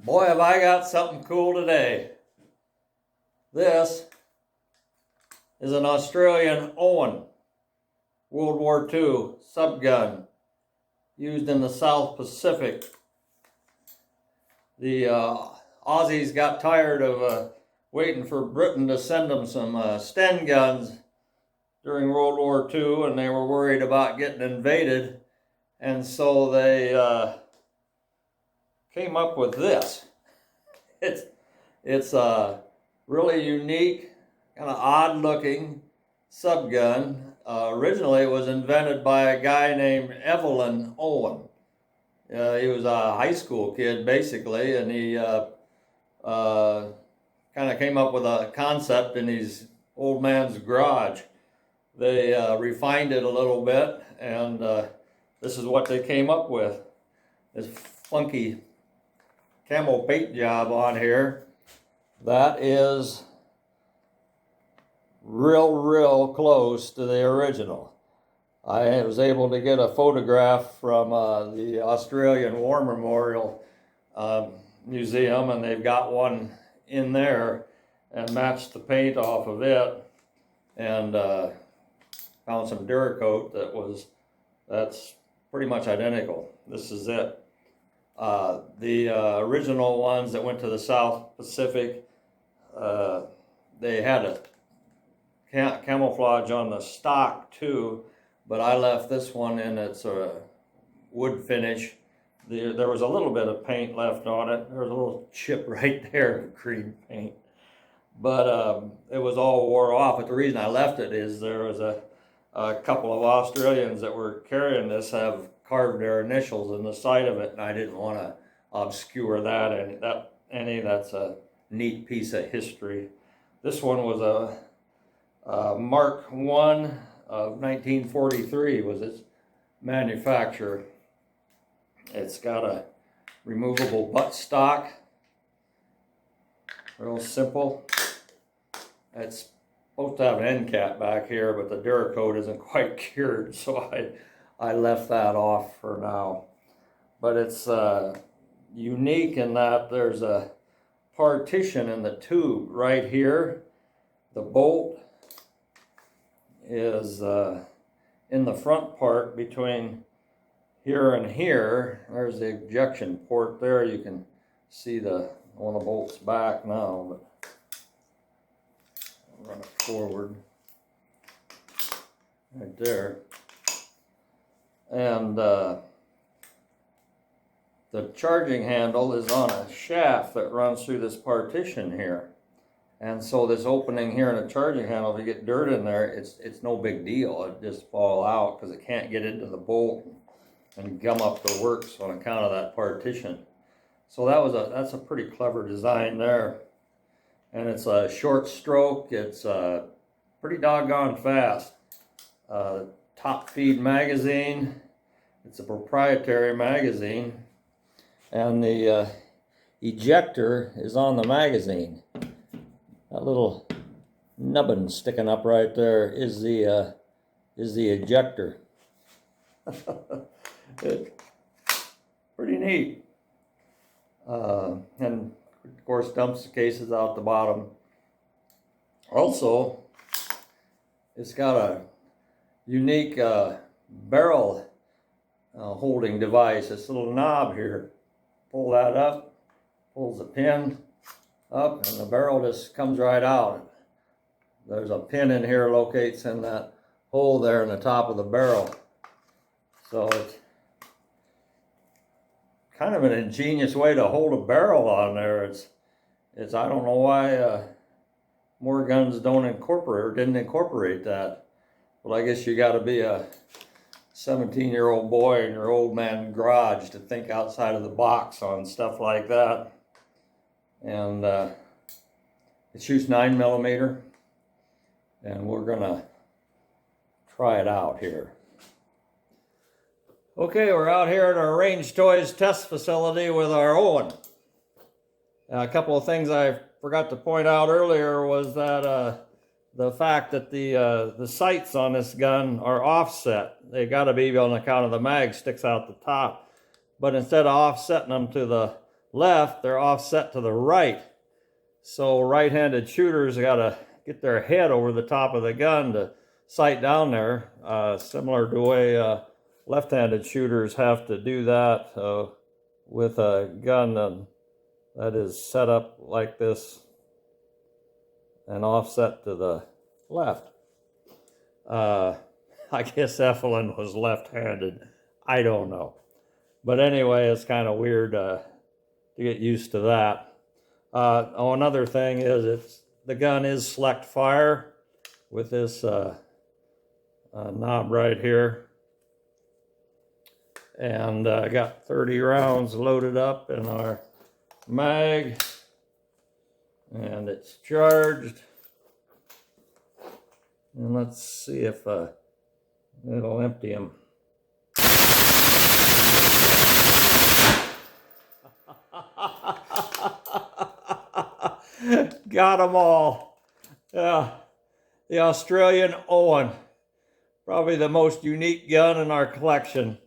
Boy, have I got something cool today. This is an Australian Owen World War II subgun used in the South Pacific. The Aussies got tired of waiting for Britain to send them some Sten guns during World War II, and they were worried about getting invaded, and so they came up with this. It's a really unique, kind of odd-looking subgun. Originally, it was invented by a guy named Owen. He was a high school kid, basically, and he kind of came up with a concept in his old man's garage. They refined it a little bit, and this is what they came up with. This funky camel paint job on here. That is real close to the original. I was able to get a photograph from the Australian War Memorial Museum, and they've got one in there and matched the paint off of it, and found some Duracoat that's pretty much identical. This is it. The original ones that went to the South Pacific, they had a camouflage on the stock too, but I left this one in its wood finish. There was a little bit of paint left on it. There was a little chip right there of green paint, but it was all wore off. But the reason I left it is there was a couple of Australians that were carrying this have carved their initials in the side of it, and I didn't want to obscure that. That's a neat piece of history. This one was a Mark I of 1943 was its manufacture. It's got a removable buttstock, real simple. It's supposed to have an end cap back here, but the Duracoat isn't quite cured, so I left that off for now. But it's unique in that there's a partition in the tube right here. The bolt is in the front part between here and here. There's the ejection port there. You can see one of the bolts back now, but I'll run it forward right there. And the charging handle is on a shaft that runs through this partition here. And so this opening here in the charging handle, if you get dirt in there, it's no big deal. It just fall out because it can't get into the bolt and gum up the works on account of that partition. So that's a pretty clever design there. And it's a short stroke. It's pretty doggone fast. Top feed magazine. It's a proprietary magazine, and the ejector is on the magazine. That little nubbin sticking up right there is the ejector. Pretty neat. And of course dumps the cases out the bottom. Also, it's got a unique barrel holding device. This little knob here. Pull that up, pulls the pin up, and the barrel just comes right out. There's a pin in here locates in that hole there in the top of the barrel. So it's kind of an ingenious way to hold a barrel on there. It's I don't know why more guns didn't incorporate that. But I guess you got to be a 17-year-old boy in your old man garage to think outside of the box on stuff like that. And it shoots 9mm, and we're gonna try it out here. Okay, we're out here at our Range Toys test facility with our Owen. A couple of things I forgot to point out earlier was that the fact that the sights on this gun are offset. They got to be on account of the mag sticks out the top. But instead of offsetting them to the left, they're offset to the right. So right-handed shooters got to get their head over the top of the gun to sight down there, similar to the way left-handed shooters have to do that with a gun that is set up like this and offset to the left. I guess Evelyn was left-handed. I don't know. But anyway, it's kind of weird to get used to that. Another thing is the gun is select fire with this knob right here. And I got 30 rounds loaded up in our mag. And it's charged. And let's see if it'll empty them. Got them all. Yeah, the Australian Owen. Probably the most unique gun in our collection.